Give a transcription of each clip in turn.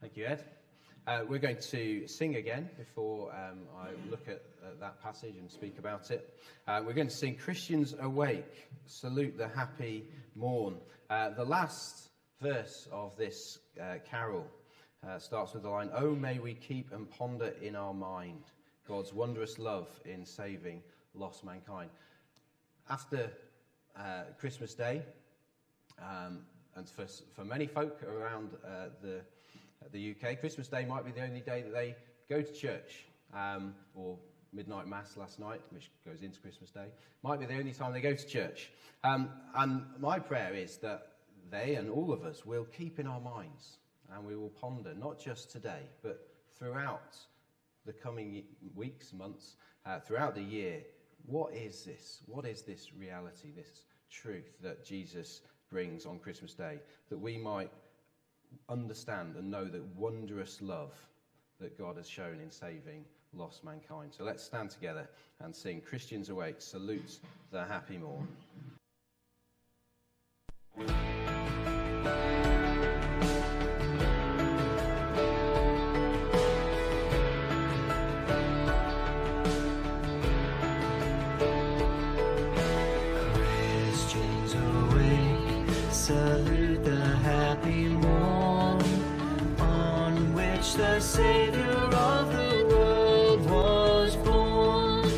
Thank you, Ed. We're going to sing again before I look at that passage and speak about it. We're going to sing Christians Awake, Salute the Happy Morn. The last verse of this carol starts with the line, "Oh, may we keep and ponder in our mind God's wondrous love in saving lost mankind." After Christmas Day, and for many folk around the UK, Christmas Day might be the only day that they go to church, or midnight mass last night, which goes into Christmas Day, might be the only time they go to church. And my prayer is that they and all of us will keep in our minds, and we will ponder, not just today, but throughout the coming weeks, months, throughout the year, what is this? What is this reality, this truth that Jesus brings on Christmas Day, that we might understand and know the wondrous love that God has shown in saving lost mankind. So let's stand together and sing Christians Awake, Salute the Happy Morn. Christians awake, salute the happy morn, on which the Savior of the world was born.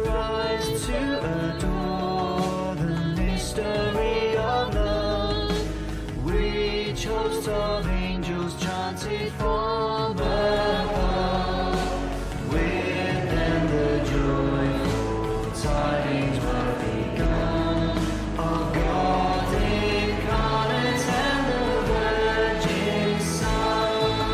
Rise to adore the mystery of love, which host of angels chanted from above. With them the joyful tidings were begun of God incarnate and the Virgin Son.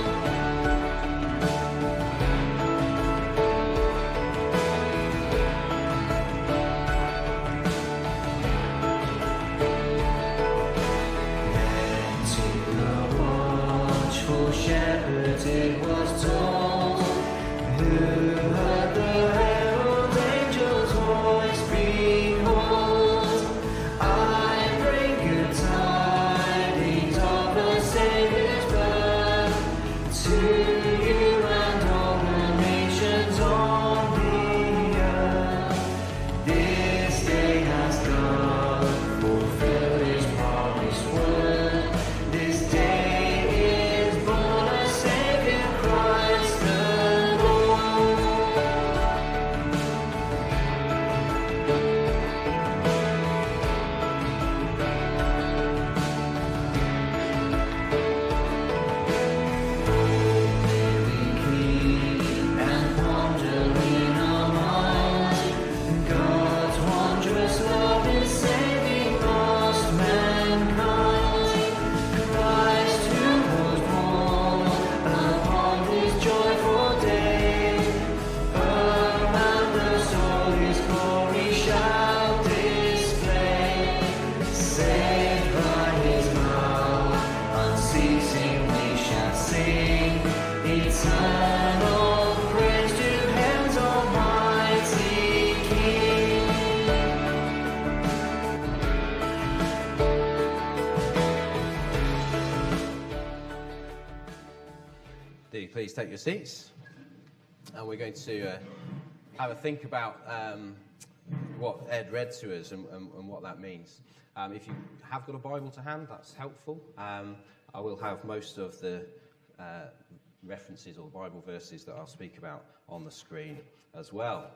Then to the watchful shepherds it was told, who heard the herald angel's voice, behold, I bring good tidings of the Saviour's birth to you and all the nations on the earth. This day has God fulfilled his promised word. This day is born a Savior, Christ the Lord. May we keep and ponder in our minds God's wondrous love in saving lost mankind. Christ who was born upon this joyful day, earth and the soul his glory shall display. Saved by his love, unceasingly shall sing eternal praise to heaven's almighty King. Do you please take your seats? And we're going to have a think about what Ed read to us and what that means. If you have got a Bible to hand, that's helpful. I will have most of the references or Bible verses that I'll speak about on the screen as well.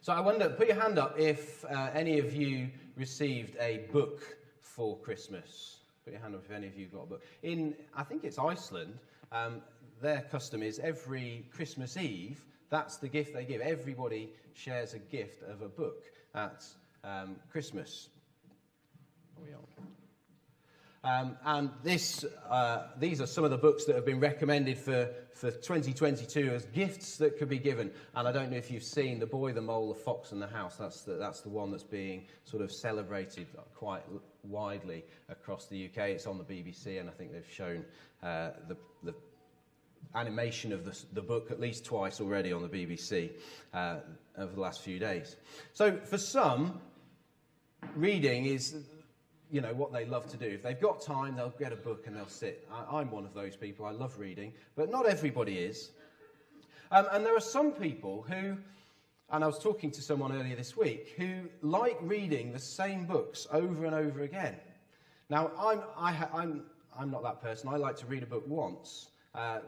So I wonder, put your hand up if any of you received a book for Christmas. Put your hand up if any of you got a book. In, I think it's Iceland, their custom is every Christmas Eve, that's the gift they give. Everybody shares a gift of a book at Christmas. There we are. And these are some of the books that have been recommended for 2022 as gifts that could be given. And I don't know if you've seen The Boy, the Mole, the Fox and the House. That's the one that's being sort of celebrated quite widely across the UK. It's on the BBC, and I think they've shown the animation of the book at least twice already on the BBC over the last few days. So for some, reading is what they love to do. If they've got time, they'll get a book and they'll sit. I'm one of those people. I love reading, but not everybody is. And there are some people who, and I was talking to someone earlier this week, who like reading the same books over and over again. Now, I'm not that person. I like to read a book once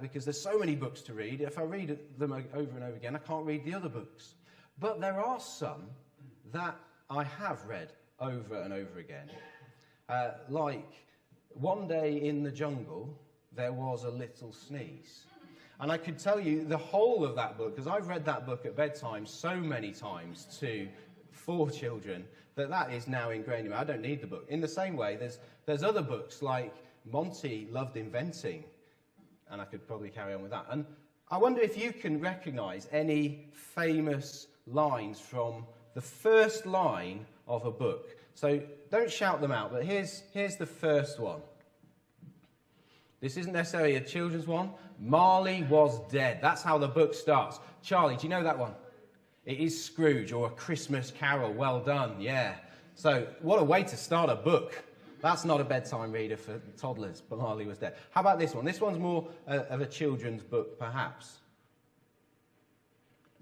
because there's so many books to read. If I read them over and over again, I can't read the other books. But there are some that I have read over and over again. Like, One Day in the Jungle, There Was a Little Sneeze. And I could tell you the whole of that book, because I've read that book at bedtime so many times to 4 children, that is now ingrained in me. I don't need the book. In the same way, there's other books like Monty Loved Inventing, and I could probably carry on with that. And I wonder if you can recognise any famous lines from the first line of a book. So don't shout them out, but here's the first one. This isn't necessarily a children's one. Marley was dead. That's how the book starts. Charlie, do you know that one? It is Scrooge, or A Christmas Carol. Well done, yeah. So what a way to start a book. That's not a bedtime reader for toddlers, but Marley was dead. How about this one? This one's more of a children's book, perhaps.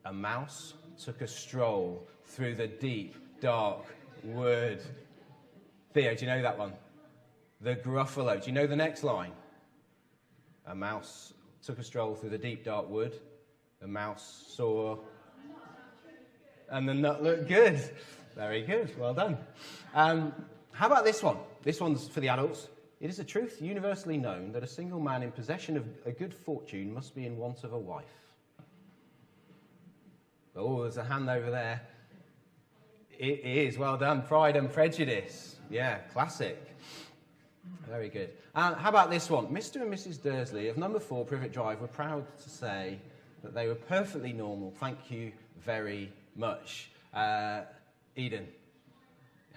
A mouse took a stroll through the deep, dark wood. Theo, do you know that one? The Gruffalo. Do you know the next line? A mouse took a stroll through the deep, dark wood. The mouse saw... And the nut looked good. Very good. Well done. How about this one? This one's for the adults. It is a truth universally known that a single man in possession of a good fortune must be in want of a wife. Oh, there's a hand over there. It is. Well done. Pride and Prejudice. Yeah, classic. Very good. How about this one? Mr. and Mrs. Dursley of number 4 Privet Drive were proud to say that they were perfectly normal. Thank you very much. Eden.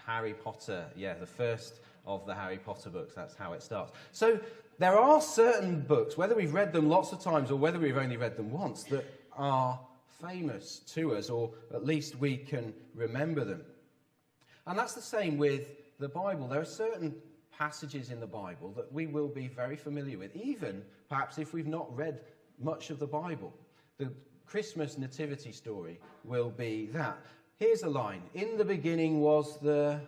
Harry Potter. Yeah, the first of the Harry Potter books. That's how it starts. So there are certain books, whether we've read them lots of times or whether we've only read them once, that are famous to us, or at least we can remember them. And that's the same with the Bible. There are certain passages in the Bible that we will be very familiar with, even perhaps if we've not read much of the Bible. The Christmas nativity story will be that. Here's a line. In the beginning was the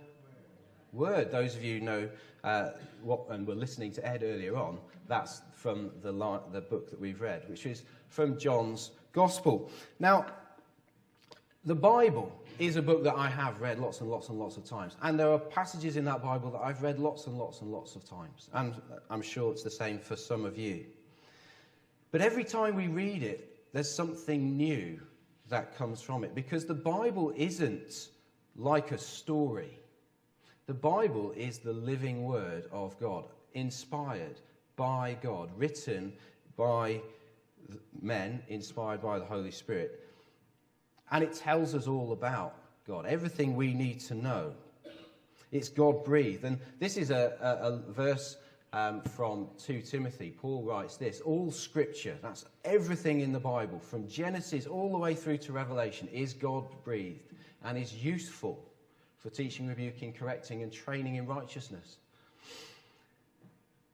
Word. Those of you know and were listening to Ed earlier on, that's from the book that we've read, which is from John's Gospel. Now, the Bible is a book that I have read lots and lots and lots of times. And there are passages in that Bible that I've read lots and lots and lots of times. And I'm sure it's the same for some of you. But every time we read it, there's something new that comes from it. Because the Bible isn't like a story. The Bible is the living word of God, inspired by God, written by men, inspired by the Holy Spirit. And it tells us all about God, everything we need to know. It's God-breathed. And this is a verse from 2 Timothy. Paul writes this: all Scripture, that's everything in the Bible, from Genesis all the way through to Revelation, is God-breathed and is useful for teaching, rebuking, correcting, and training in righteousness.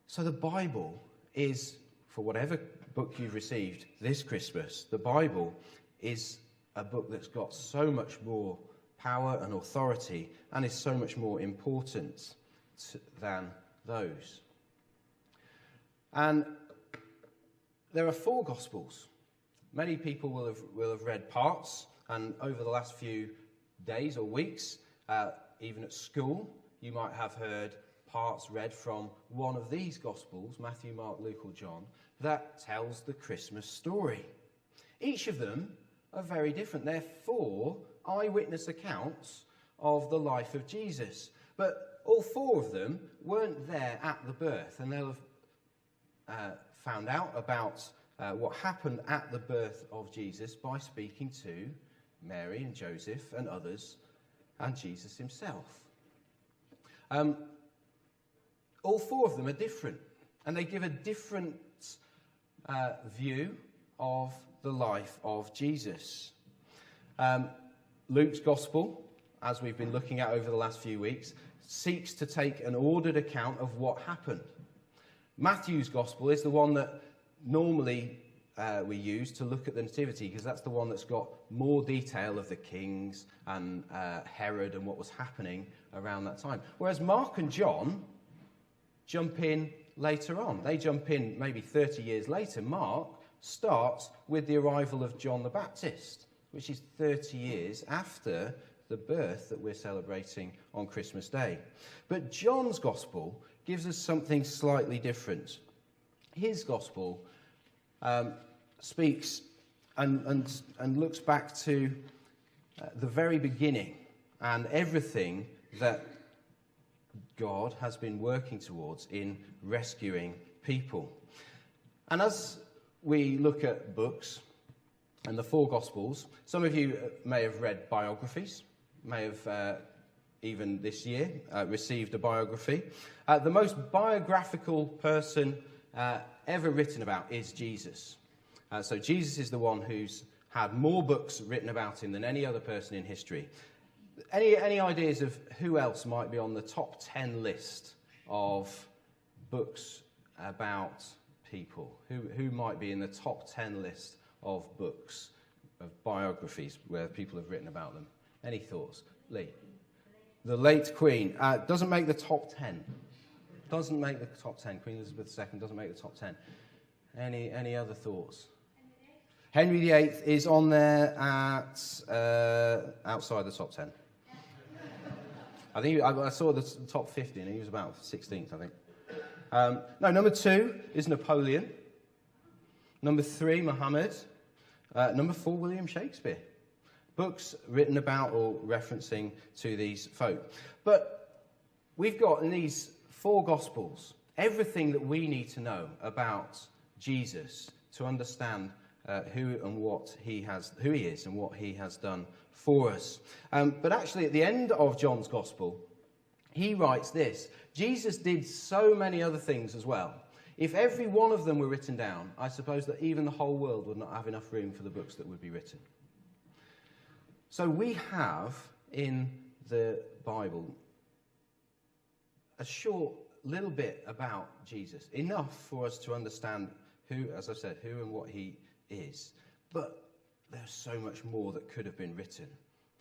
So the Bible is, for whatever book you've received this Christmas, the Bible is a book that's got so much more power and authority and is so much more important than those. And there are 4 Gospels. Many people will have read parts, and over the last few days or weeks, even at school, you might have heard parts read from one of these Gospels, Matthew, Mark, Luke, or John, that tells the Christmas story. Each of them are very different. They're 4 eyewitness accounts of the life of Jesus. But all 4 of them weren't there at the birth, and they'll have found out about what happened at the birth of Jesus by speaking to Mary and Joseph and others and Jesus himself. All 4 of them are different, and they give a different view of the life of Jesus. Luke's Gospel, as we've been looking at over the last few weeks, seeks to take an ordered account of what happened. Matthew's gospel is the one that normally we use to look at the nativity, because that's the one that's got more detail of the kings and Herod and what was happening around that time. Whereas Mark and John jump in later on. They jump in maybe 30 years later. Mark starts with the arrival of John the Baptist, which is 30 years after the birth that we're celebrating on Christmas Day. But John's gospel gives us something slightly different. His gospel speaks and looks back to the very beginning and everything that God has been working towards in rescuing people. And as we look at books and the four Gospels, some of you may have read biographies, may have even this year received a biography. The most biographical person ever written about is Jesus. So Jesus is the one who's had more books written about him than any other person in history. Any ideas of who else might be on the top 10 list of books about people? Who might be in the top 10 list of books, of biographies where people have written about them? Any thoughts? Lee? The late Queen. Doesn't make the top 10. Doesn't make the top 10. Queen Elizabeth II doesn't make the top 10. Any other thoughts? Henry VIII is on there at outside the top 10. I think I saw the top 50 and he was about 16th, I think. No, number 2 is Napoleon. Number 3, Muhammad. Number 4, William Shakespeare. Books written about or referencing to these folk. But we've got in these 4 Gospels everything that we need to know about Jesus to understand who he is and what he has done for us. But actually, at the end of John's Gospel, he writes this: Jesus did so many other things as well. If every one of them were written down, I suppose that even the whole world would not have enough room for the books that would be written. So we have in the Bible a short little bit about Jesus, enough for us to understand who, as I said, who and what he is. But there's so much more that could have been written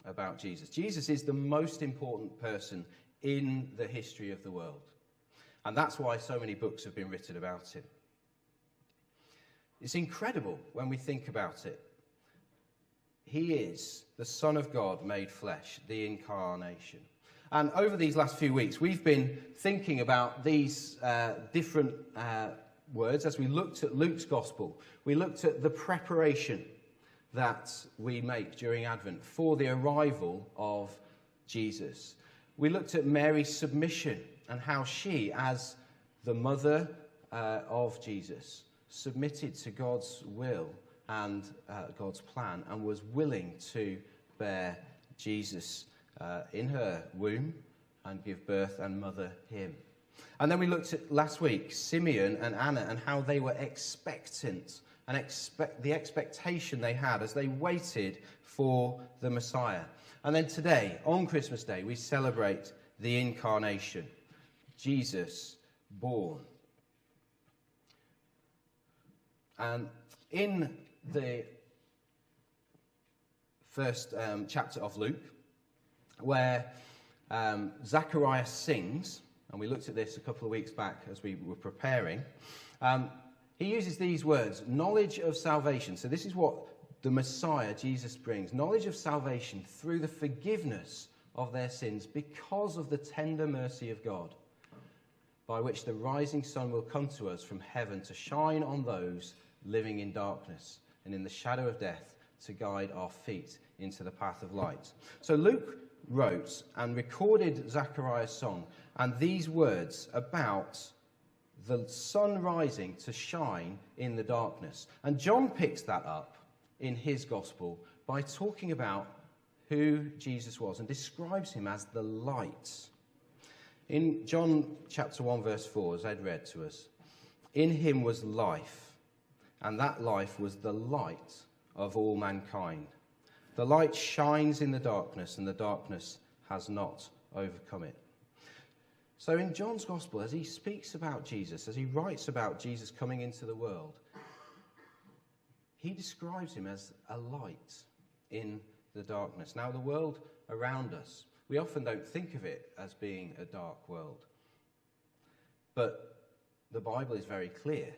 about Jesus. Jesus is the most important person in the history of the world. And that's why so many books have been written about him. It's incredible when we think about it. He is the Son of God made flesh, the incarnation. And over these last few weeks, we've been thinking about these different words as we looked at Luke's Gospel. We looked at the preparation that we make during Advent for the arrival of Jesus. We looked at Mary's submission and how she, as the mother of Jesus, submitted to God's will and God's plan and was willing to bear Jesus in her womb and give birth and mother him. And then we looked at last week Simeon and Anna and how they were expectant and the expectation they had as they waited for the Messiah. And then today, on Christmas Day, we celebrate the incarnation, Jesus born. And in the first chapter of Luke, where Zacharias sings, and we looked at this a couple of weeks back as we were preparing, he uses these words, knowledge of salvation. So this is what the Messiah, Jesus, brings. Knowledge of salvation through the forgiveness of their sins because of the tender mercy of God, by which the rising sun will come to us from heaven to shine on those living in darkness and in the shadow of death, to guide our feet into the path of light. So Luke wrote and recorded Zachariah's song and these words about the sun rising to shine in the darkness. And John picks that up in his gospel by talking about who Jesus was and describes him as the light. In John chapter 1 verse 4, as Ed read to us, in him was life, and that life was the light of all mankind. The light shines in the darkness, and the darkness has not overcome it. So in John's Gospel, as he speaks about Jesus, as he writes about Jesus coming into the world, he describes him as a light in the darkness. Now, the world around us, we often don't think of it as being a dark world. But the Bible is very clear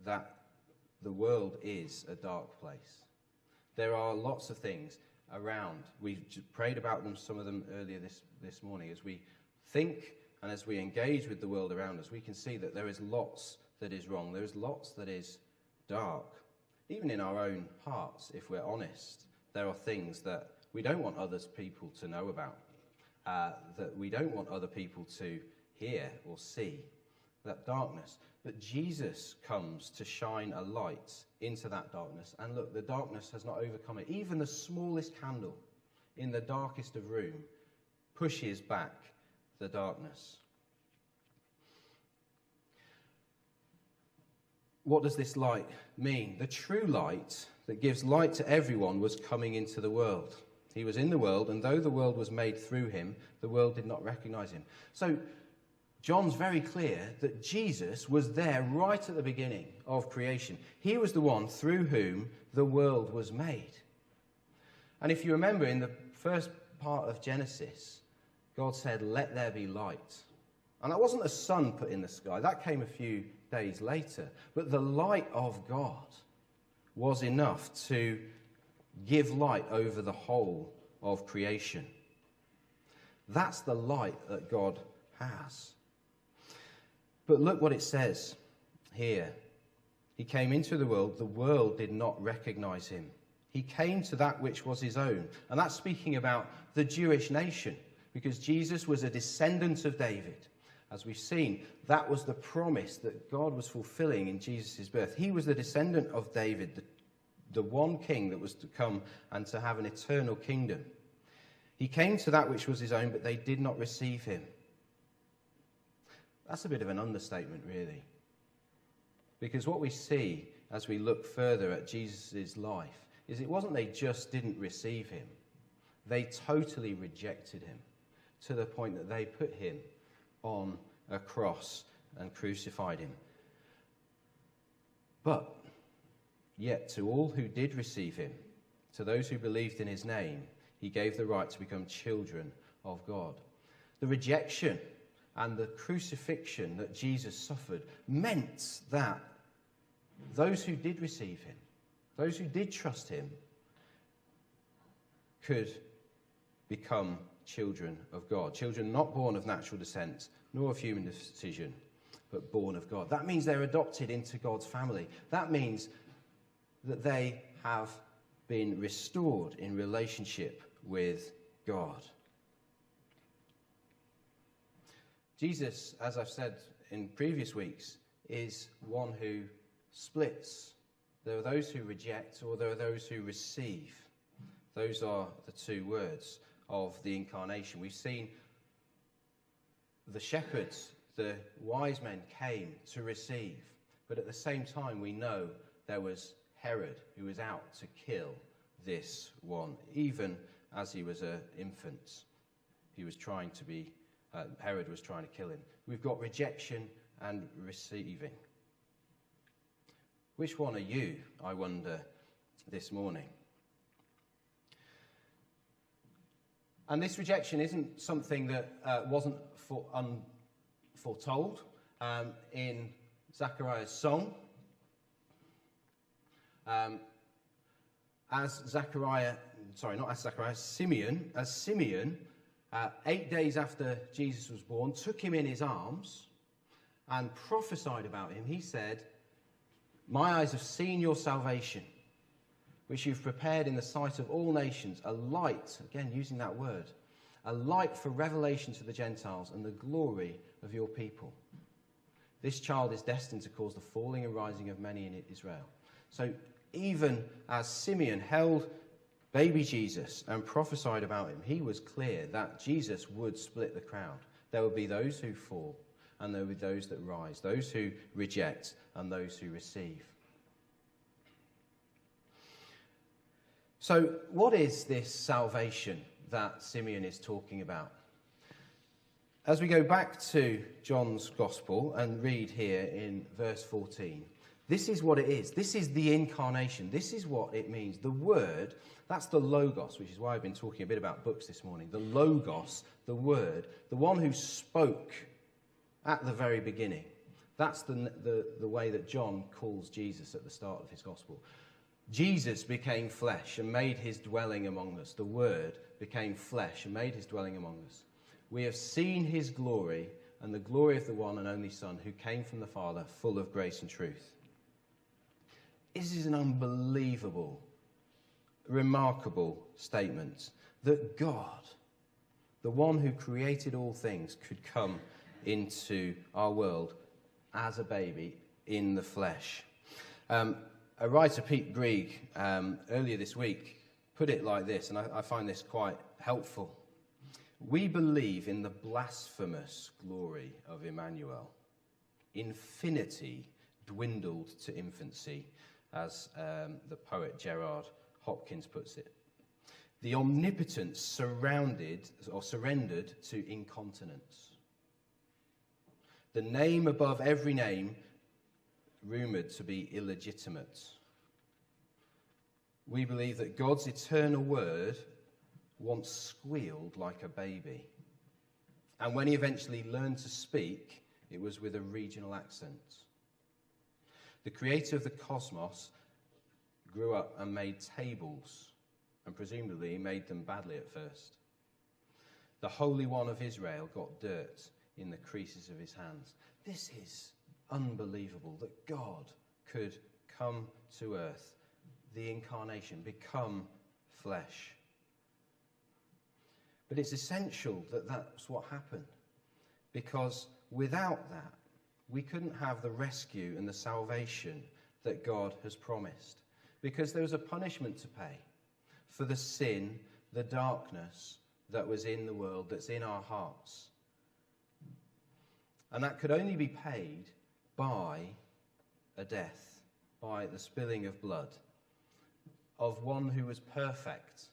that the world is a dark place. There are lots of things around. We prayed about them, some of them earlier this morning. As we think and as we engage with the world around us, we can see that there is lots that is wrong. There is lots that is dark. Even in our own hearts, if we're honest, there are things that we don't want other people to know about, that we don't want other people to hear or see, that darkness. But Jesus comes to shine a light into that darkness. And look, the darkness has not overcome it. Even the smallest candle in the darkest of room pushes back the darkness. What does this light mean? The true light that gives light to everyone was coming into the world. He was in the world, and though the world was made through him, the world did not recognize him. So John's very clear that Jesus was there right at the beginning of creation. He was the one through whom the world was made. And if you remember, in the first part of Genesis, God said, "Let there be light." And that wasn't a sun put in the sky. That came a few days later. But the light of God was enough to give light over the whole of creation. That's the light that God has. But look what it says here. He came into the world did not recognize him. He came to that which was his own. And that's speaking about the Jewish nation, because Jesus was a descendant of David. As we've seen, that was the promise that God was fulfilling in Jesus' birth. He was the descendant of David, the one king that was to come and to have an eternal kingdom. He came to that which was his own, but they did not receive him. That's a bit of an understatement, really. Because what we see as we look further at Jesus' life is it wasn't they just didn't receive him. They totally rejected him to the point that they put him on a cross and crucified him. But yet to all who did receive him, to those who believed in his name, he gave the right to become children of God. The rejection and the crucifixion that Jesus suffered meant that those who did receive him, those who did trust him, could become children of God. Children not born of natural descent, nor of human decision, but born of God. That means they're adopted into God's family. That means that they have been restored in relationship with God. Jesus, as I've said in previous weeks, is one who splits. There are those who reject, or there are those who receive. Those are the two words of the incarnation. We've seen the shepherds, the wise men came to receive, but at the same time we know there was Herod who was out to kill this one. Even as he was an infant, he was trying to be, Herod was trying to kill him. We've got rejection and receiving. Which one are you, I wonder, this morning? And this rejection isn't something that wasn't foretold in Zechariah's song. Simeon, 8 days after Jesus was born, took him in his arms and prophesied about him. He said, "My eyes have seen your salvation, which you've prepared in the sight of all nations, a light," again using that word, "a light for revelation to the Gentiles and the glory of your people. This child is destined to cause the falling and rising of many in Israel." So even as Simeon held baby Jesus and prophesied about him, he was clear that Jesus would split the crowd. There would be those who fall, and there would be those that rise, those who reject and those who receive. So what is this salvation that Simeon is talking about? As we go back to John's Gospel and read here in verse 14, this is what it is. This is the incarnation. This is what it means. The Word, that's the Logos, which is why I've been talking a bit about books this morning. The Logos, the Word, the one who spoke at the very beginning. That's the way that John calls Jesus at the start of his Gospel. Jesus became flesh and made his dwelling among us. The Word became flesh and made his dwelling among us. We have seen his glory and the glory of the one and only Son who came from the Father, full of grace and truth. This is an unbelievable, remarkable statement that God, the one who created all things, could come into our world as a baby in the flesh. A writer, Pete Greig, earlier this week put it like this, and I find this quite helpful. We believe in the blasphemous glory of Emmanuel. Infinity dwindled to infancy, as the poet Gerard Hopkins puts it. The omnipotence surrendered to incontinence. The name above every name rumoured to be illegitimate. We believe that God's eternal word once squealed like a baby. And when he eventually learned to speak, it was with a regional accent. The creator of the cosmos grew up and made tables, and presumably he made them badly at first. The Holy One of Israel got dirt in the creases of his hands. This is unbelievable that God could come to earth, the incarnation, become flesh. But it's essential that that's what happened, because without that, we couldn't have the rescue and the salvation that God has promised, because there was a punishment to pay for the sin, the darkness that was in the world, that's in our hearts. And that could only be paid by a death, by the spilling of blood of one who was perfect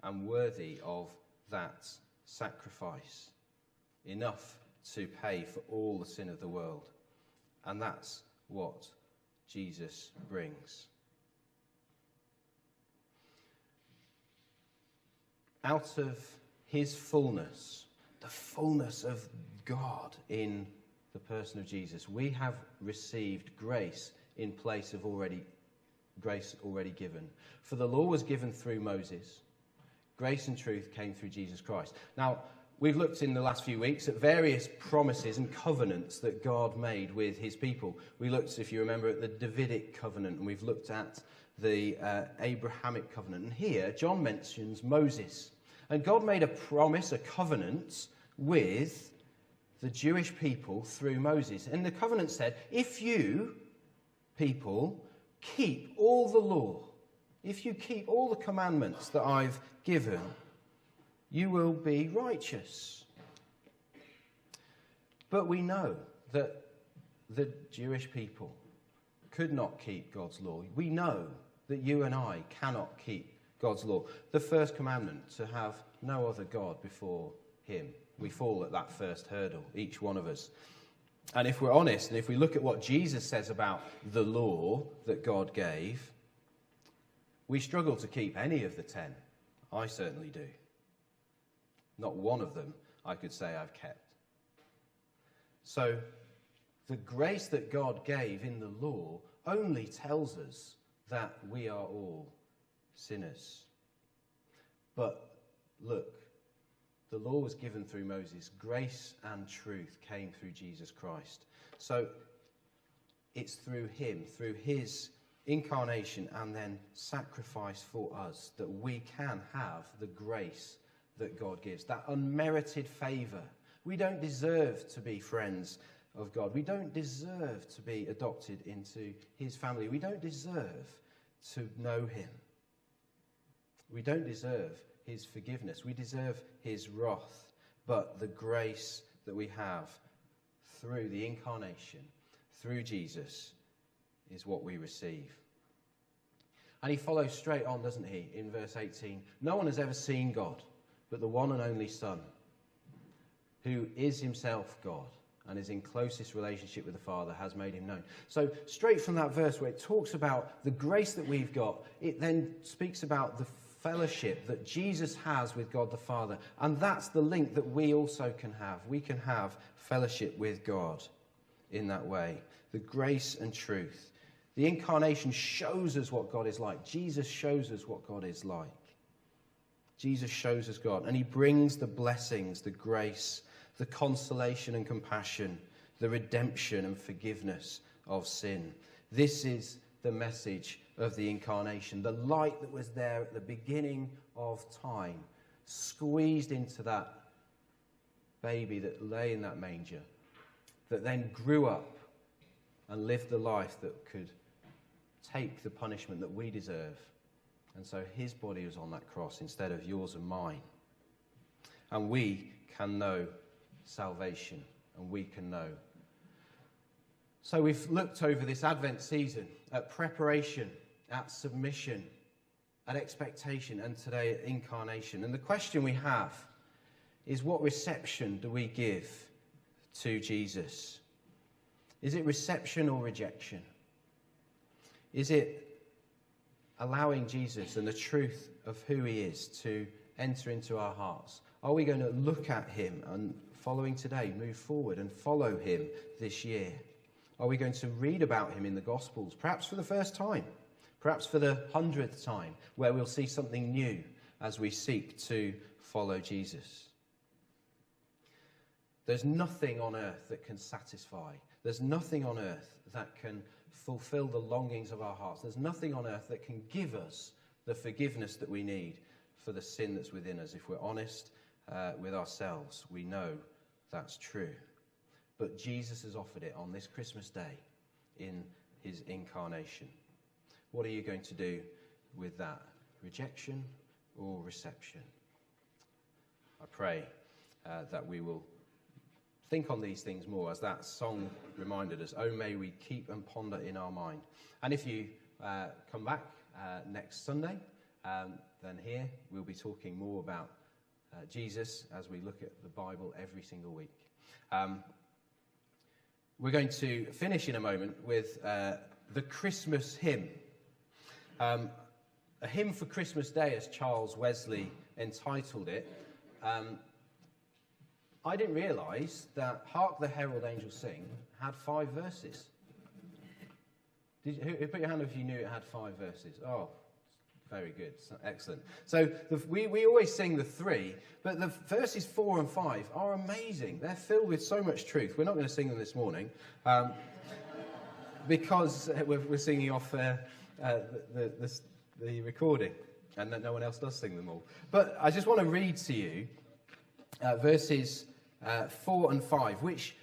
and worthy of that sacrifice, enough to pay for all the sin of the world. And that's what Jesus brings. Out of his fullness, the fullness of God in the person of Jesus, we have received grace in place of grace already given. For the law was given through Moses. Grace and truth came through Jesus Christ. Now, we've looked in the last few weeks at various promises and covenants that God made with his people. We looked, if you remember, at the Davidic covenant, and we've looked at the Abrahamic covenant. And here, John mentions Moses. And God made a promise, a covenant, with the Jewish people through Moses. And the covenant said, if you, people, keep all the law, if you keep all the commandments that I've given, you will be righteous. But we know that the Jewish people could not keep God's law. We know that you and I cannot keep God's law. The first commandment, to have no other God before him. We fall at that first hurdle, each one of us. And if we're honest, and if we look at what Jesus says about the law that God gave, we struggle to keep any of the 10. I certainly do. Not one of them I could say I've kept. So the grace that God gave in the law only tells us that we are all sinners. But look, the law was given through Moses. Grace and truth came through Jesus Christ. So it's through him, through his incarnation and then sacrifice for us, that we can have the grace that God gives, that unmerited favour. We don't deserve to be friends of God. We don't deserve to be adopted into his family. We don't deserve to know him. We don't deserve his forgiveness. We deserve his wrath. But the grace that we have through the incarnation, through Jesus, is what we receive. And he follows straight on, doesn't he, in verse 18. No one has ever seen God, but the one and only Son, who is himself God and is in closest relationship with the Father, has made him known. So straight from that verse where it talks about the grace that we've got, it then speaks about the fellowship that Jesus has with God the Father. And that's the link that we also can have. We can have fellowship with God in that way. The grace and truth. The incarnation shows us what God is like. Jesus shows us what God is like. Jesus shows us God. And he brings the blessings, the grace, the consolation and compassion, the redemption and forgiveness of sin. This is the message of the incarnation. The light that was there at the beginning of time, squeezed into that baby that lay in that manger, that then grew up and lived the life that could take the punishment that we deserve. And so his body was on that cross instead of yours and mine. And we can know salvation, and we can know. So we've looked over this Advent season at preparation, at submission, at expectation, and today at incarnation. And the question we have is, what reception do we give to Jesus? Is it reception or rejection? Is it allowing Jesus and the truth of who he is to enter into our hearts? Are we going to look at him and, following today, move forward and follow him this year? Are we going to read about him in the Gospels, perhaps for the first time, perhaps for the 100th time, where we'll see something new as we seek to follow Jesus? There's nothing on earth that can satisfy. There's nothing on earth that can fulfill the longings of our hearts. There's nothing on earth that can give us the forgiveness that we need for the sin that's within us. If we're honest with ourselves, we know that's true. But Jesus has offered it on this Christmas day in his incarnation. What are you going to do with that? Rejection or reception? I pray that we will think on these things more, as that song reminded us. Oh, may we keep and ponder in our mind. And if you come back next Sunday, then here we'll be talking more about Jesus as we look at the Bible every single week. We're going to finish in a moment with the Christmas hymn. A hymn for Christmas Day, as Charles Wesley entitled it. I didn't realise that Hark the Herald Angels Sing had 5 verses. Who put your hand up if you knew it had 5 verses? Oh, very good. Excellent. So we always sing the 3, but the verses 4 and 5 are amazing. They're filled with so much truth. We're not going to sing them this morning because we're singing off the recording, and that no one else does sing them all. But I just want to read to you verses 4 and 5, which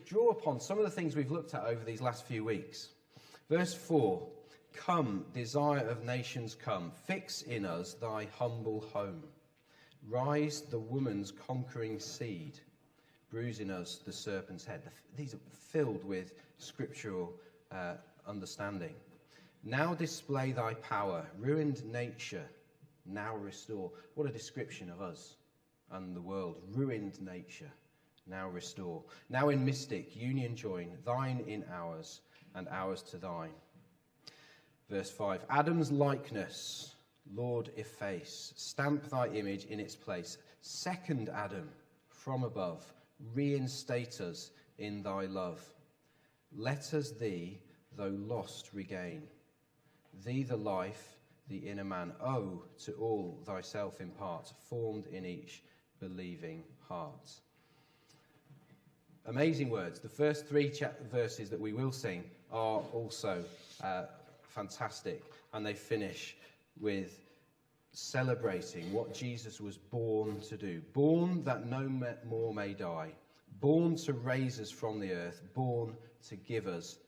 draw upon some of the things we've looked at over these last few weeks. Verse 4, come, desire of nations, come, fix in us thy humble home. Rise the woman's conquering seed, bruise in us the serpent's head. These are filled with scriptural understanding. Now display thy power, ruined nature, now restore. What a description of us and the world. Ruined nature, now restore. Now in mystic union join, thine in ours, and ours to thine. Verse 5, Adam's likeness, Lord, efface. Stamp thy image in its place. Second Adam, from above, reinstate us in thy love. Let us thee, though lost, regain. Thee the life, the inner man. Oh, to all thyself impart, formed in each believing heart. Amazing words. The first 3 verses that we will sing are also fantastic, and they finish with celebrating what Jesus was born to do. Born that no more may die. Born to raise us from the earth. Born to give us